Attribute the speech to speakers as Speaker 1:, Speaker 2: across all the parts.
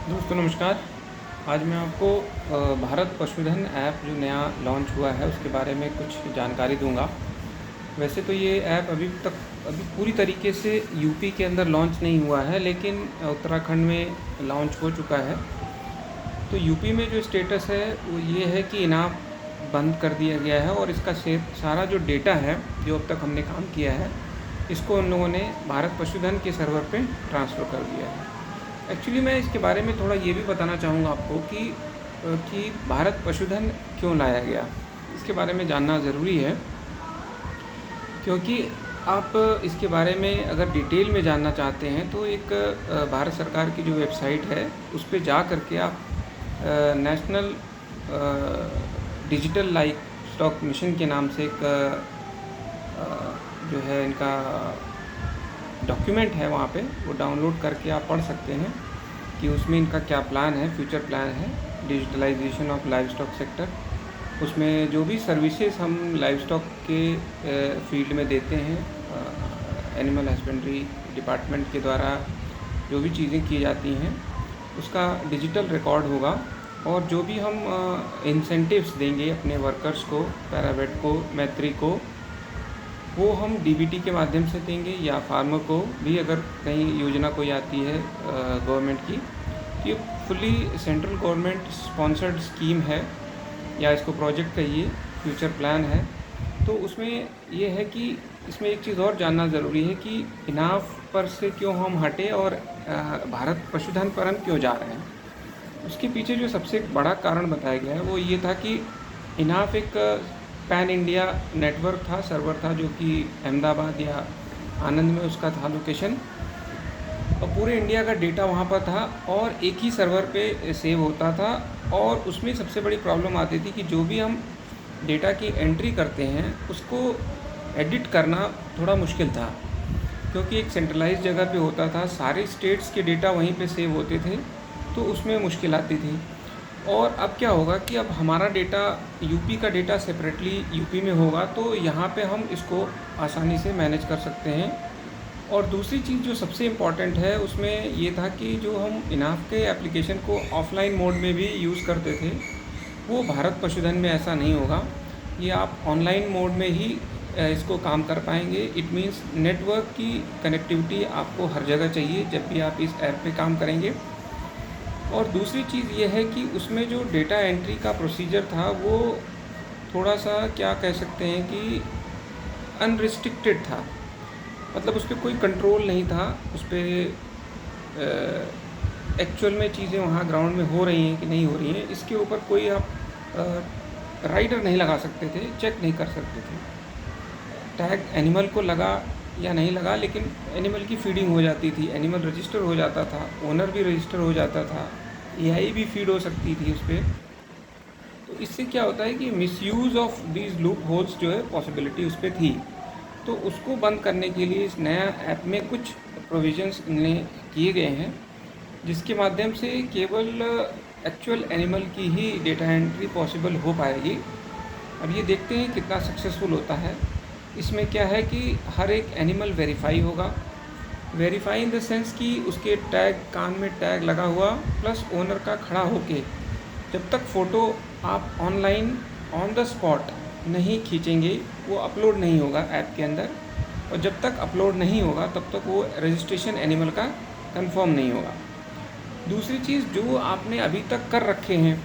Speaker 1: दोस्तों नमस्कार। आज मैं आपको भारत पशुधन ऐप जो नया लॉन्च हुआ है उसके बारे में कुछ जानकारी दूंगा। वैसे तो ये ऐप अभी पूरी तरीके से यूपी के अंदर लॉन्च नहीं हुआ है, लेकिन उत्तराखंड में लॉन्च हो चुका है। तो यूपी में जो स्टेटस है वो ये है कि इनाम बंद कर दिया गया है और इसका सारा जो डेटा है जो अब तक हमने काम किया है इसको उन लोगों ने भारत पशुधन के सर्वर पे ट्रांसफ़र कर दिया है। एक्चुअली मैं इसके बारे में थोड़ा ये भी बताना चाहूँगा आपको कि भारत पशुधन क्यों लाया गया, इसके बारे में जानना ज़रूरी है। क्योंकि आप इसके बारे में अगर डिटेल में जानना चाहते हैं तो एक भारत सरकार की जो वेबसाइट है उस पे जा कर के आप national digital life stock mission के नाम से एक जो है इनका डॉक्यूमेंट है, वहाँ पे वो डाउनलोड करके आप पढ़ सकते हैं कि उसमें इनका क्या प्लान है, फ्यूचर प्लान है digitalisation of livestock sector. उसमें जो भी सर्विसेज हम लाइव स्टॉक के फील्ड में देते हैं, एनिमल हस्बेंड्री डिपार्टमेंट के द्वारा जो भी चीज़ें की जाती हैं उसका डिजिटल रिकॉर्ड होगा। और जो भी हम इंसेंटिव्स देंगे अपने वर्कर्स को, पैरावेट को, मैत्री को, वो हम डीबीटी के माध्यम से देंगे, या फार्मर को भी अगर कहीं योजना कोई आती है गवर्नमेंट की। तो ये fully central government sponsored scheme है, या इसको प्रोजेक्ट कहिए, फ्यूचर प्लान है। तो उसमें ये है कि इसमें एक चीज़ और जानना ज़रूरी है कि इनाफ पर से क्यों हम हटे और भारत पशुधन पर हम क्यों जा रहे हैं। उसके पीछे जो सबसे बड़ा कारण बताया गया है वो ये था कि इनाफ एक पैन इंडिया नेटवर्क था, सर्वर था, जो कि अहमदाबाद या आनंद में उसका था लोकेशन, और पूरे इंडिया का डेटा वहाँ पर था और एक ही सर्वर पे सेव होता था। और उसमें सबसे बड़ी प्रॉब्लम आती थी कि जो भी हम डेटा की एंट्री करते हैं उसको एडिट करना थोड़ा मुश्किल था, क्योंकि एक सेंट्रलाइज जगह पे होता था, सारे स्टेट्स के डेटा वहीं पे सेव होते थे, तो उसमें मुश्किल आती थी। और अब क्या होगा कि अब हमारा डेटा, यूपी का डेटा सेपरेटली यूपी में होगा, तो यहाँ पे हम इसको आसानी से मैनेज कर सकते हैं। और दूसरी चीज़ जो सबसे इम्पॉर्टेंट है उसमें ये था कि जो हम इनाफ के एप्लीकेशन को ऑफलाइन मोड में भी यूज़ करते थे, वो भारत पशुधन में ऐसा नहीं होगा। ये आप ऑनलाइन मोड में ही इसको काम कर पाएंगे। इट मीन्स नेटवर्क की कनेक्टिविटी आपको हर जगह चाहिए जब भी आप इस ऐप पे काम करेंगे। और दूसरी चीज़ ये है कि उसमें जो डेटा एंट्री का प्रोसीजर था वो थोड़ा सा, क्या कह सकते हैं कि अनरिस्ट्रिक्टेड था। मतलब उस पर कोई कंट्रोल नहीं था, उस पर एक्चुअल में चीज़ें वहाँ ग्राउंड में हो रही हैं कि नहीं हो रही हैं, इसके ऊपर कोई आप राइडर नहीं लगा सकते थे, चेक नहीं कर सकते थे। टैग एनिमल को लगा या नहीं लगा, लेकिन एनिमल की फीडिंग हो जाती थी, एनिमल रजिस्टर हो जाता था, ओनर भी रजिस्टर हो जाता था, एआई भी फीड हो सकती थी उस पर। तो इससे क्या होता है कि misuse of these loop holes जो है पॉसिबिलिटी उस पर थी। तो उसको बंद करने के लिए इस नया ऐप में कुछ प्रोविजंस इन्हें किए गए हैं, जिसके माध्यम से केवल एक्चुअल एनिमल की ही डेटा एंट्री पॉसिबल हो पाएगी। अब ये देखते हैं कितना सक्सेसफुल होता है। इसमें क्या है कि हर एक एनिमल वेरीफाई होगा। वेरीफाई इन द सेंस कि उसके टैग, कान में टैग लगा हुआ, प्लस ओनर का खड़ा होके, जब तक फ़ोटो आप ऑनलाइन ऑन द स्पॉट नहीं खींचेंगे वो अपलोड नहीं होगा ऐप के अंदर। और जब तक अपलोड नहीं होगा तब तक वो रजिस्ट्रेशन एनिमल का कंफर्म नहीं होगा। दूसरी चीज़ जो आपने अभी तक कर रखे हैं,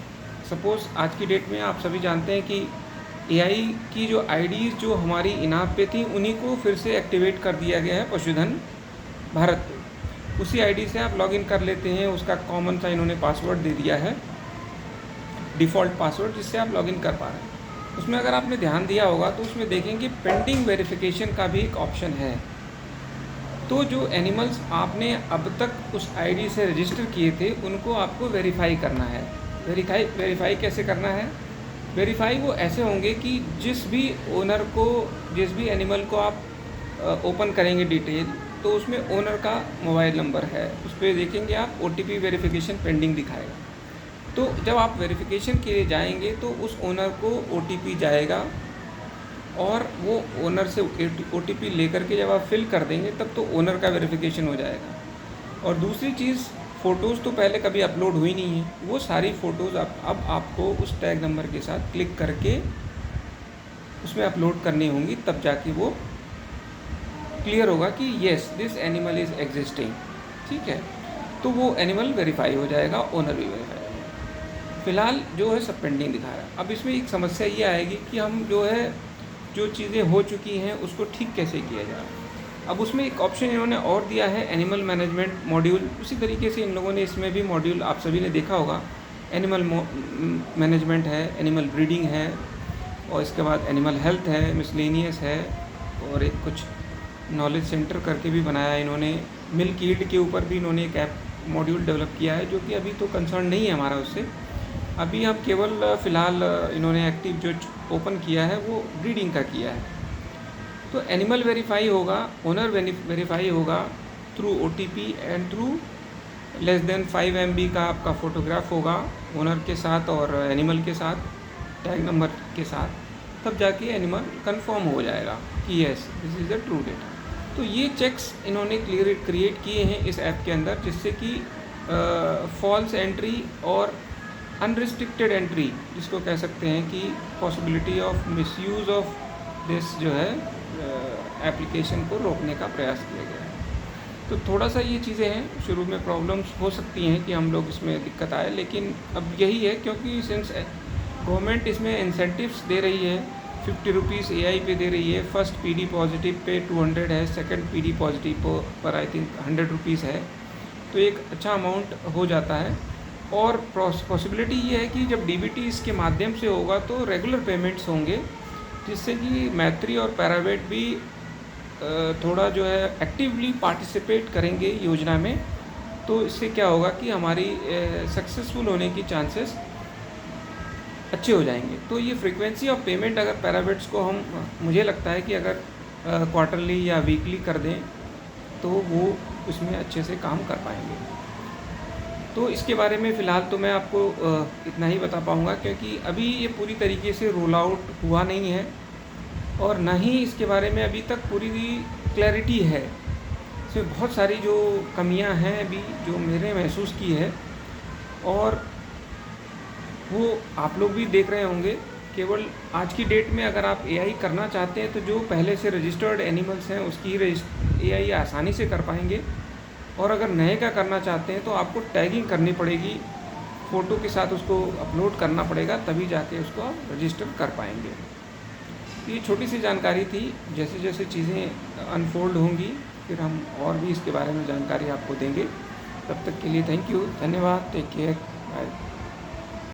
Speaker 1: सपोज़ आज की डेट में आप सभी जानते हैं कि एआई की जो आईडीज़ जो हमारी इनाफ पे थी उन्हीं को फिर से एक्टिवेट कर दिया गया है पशुधन भारत पे। उसी आईडी से आप लॉगिन कर लेते हैं, उसका कॉमन सा इन्होंने पासवर्ड दे दिया है, डिफ़ॉल्ट पासवर्ड, जिससे आप लॉगिन कर पा रहे हैं। उसमें अगर आपने ध्यान दिया होगा तो उसमें देखेंगे पेंडिंग वेरिफिकेशन का भी एक ऑप्शन है। तो जो एनिमल्स आपने अब तक उस आईडी से रजिस्टर किए थे उनको आपको वेरीफाई करना है। वेरीफाई कैसे करना है? वेरीफाई वो ऐसे होंगे कि जिस भी ओनर को, जिस भी एनिमल को आप ओपन करेंगे डिटेल, तो उसमें ओनर का मोबाइल नंबर है, उस पर देखेंगे आप ओटीपी वेरिफिकेशन पेंडिंग दिखाएगा। तो जब आप वेरिफिकेशन के लिए जाएंगे तो उस ओनर को ओटीपी जाएगा, और वो ओनर से ओटीपी लेकर के जब आप फिल कर देंगे तब तो ओनर का वेरिफिकेशन हो जाएगा। और दूसरी चीज़, फ़ोटोज़ तो पहले कभी अपलोड हुई नहीं है, वो सारी फ़ोटोज़ अब आपको उस टैग नंबर के साथ क्लिक करके उसमें अपलोड करनी होंगी, तब जाके वो क्लियर होगा कि yes this animal is existing. ठीक है, तो वो एनिमल वेरीफाई हो जाएगा, ओनर भी वेरीफाई हो जाएगा। फ़िलहाल जो है सब पेंडिंग दिखा रहा है। अब इसमें एक समस्या ये आएगी कि हम जो है जो चीज़ें हो चुकी हैं उसको ठीक कैसे किया जाए। अब उसमें एक ऑप्शन इन्होंने और दिया है, एनिमल मैनेजमेंट मॉड्यूल। उसी तरीके से इन लोगों ने इसमें भी मॉड्यूल आप सभी ने देखा होगा, एनिमल मैनेजमेंट है, एनिमल ब्रीडिंग है, और इसके बाद एनिमल हेल्थ है, मिसलेनियस है, और एक कुछ नॉलेज सेंटर करके भी बनाया है इन्होंने। मिल्क यील्ड के ऊपर भी इन्होंने एक ऐप मॉड्यूल डेवलप किया है, जो कि अभी तो कंसर्न नहीं है हमारा उससे। अभी हम केवल फ़िलहाल इन्होंने एक्टिव जो ओपन किया है वो ब्रीडिंग का किया है। तो एनिमल वेरीफाई होगा, ओनर वेरीफाई होगा through OTP and through less than 5 MB का आपका फ़ोटोग्राफ होगा ओनर के साथ और एनिमल के साथ, टैग नंबर के साथ, तब जाके एनिमल कंफर्म हो जाएगा कि yes this is the true data. तो ये चेक्स इन्होंने क्रिएट किए हैं इस ऐप के अंदर, जिससे कि फॉल्स एंट्री और अनरिस्ट्रिक्टेड एंट्री, जिसको कह सकते हैं कि possibility of misuse of this जो है एप्लीकेशन को रोकने का प्रयास किया गया है। तो थोड़ा सा ये चीज़ें हैं, शुरू में प्रॉब्लम्स हो सकती हैं कि हम लोग इसमें दिक्कत आए, लेकिन अब यही है क्योंकि सिंस गवर्नमेंट इसमें इंसेंटिव्स दे रही है, 50 रुपीज़ AI पे दे रही है, फर्स्ट PD पॉजिटिव पे 200 है, सेकंड PD पॉजिटिव पर आई थिंक 100 रुपीज़ है, तो एक अच्छा अमाउंट हो जाता है। और पॉसिबिलिटी ये है कि जब DBT इसके माध्यम से होगा तो रेगुलर पेमेंट्स होंगे, जिससे कि मैत्री और पैरावेट भी थोड़ा जो है एक्टिवली पार्टिसिपेट करेंगे योजना में। तो इससे क्या होगा कि हमारी सक्सेसफुल होने की चांसेस अच्छे हो जाएंगे। तो ये फ्रीक्वेंसी ऑफ पेमेंट अगर पैरावेट्स को हम, मुझे लगता है कि अगर क्वार्टरली या वीकली कर दें तो वो उसमें अच्छे से काम कर पाएंगे। तो इसके बारे में फ़िलहाल तो मैं आपको इतना ही बता पाऊँगा, क्योंकि अभी ये पूरी तरीके से रोल आउट हुआ नहीं है और ना ही इसके बारे में अभी तक पूरी क्लैरिटी है। इसमें बहुत सारी जो कमियां हैं अभी जो मैंने महसूस की है, और वो आप लोग भी देख रहे होंगे। केवल आज की डेट में अगर आप AI करना चाहते हैं तो जो पहले से रजिस्टर्ड एनिमल्स हैं उसकी AI आसानी से कर पाएंगे, और अगर नए का करना चाहते हैं तो आपको टैगिंग करनी पड़ेगी, फ़ोटो के साथ उसको अपलोड करना पड़ेगा, तभी जाके उसको आप रजिस्टर कर पाएंगे। ये छोटी सी जानकारी थी, जैसे जैसे चीज़ें अनफोल्ड होंगी फिर हम और भी इसके बारे में जानकारी आपको देंगे। तब तक के लिए थैंक यू, धन्यवाद, टेक केयर, बाय।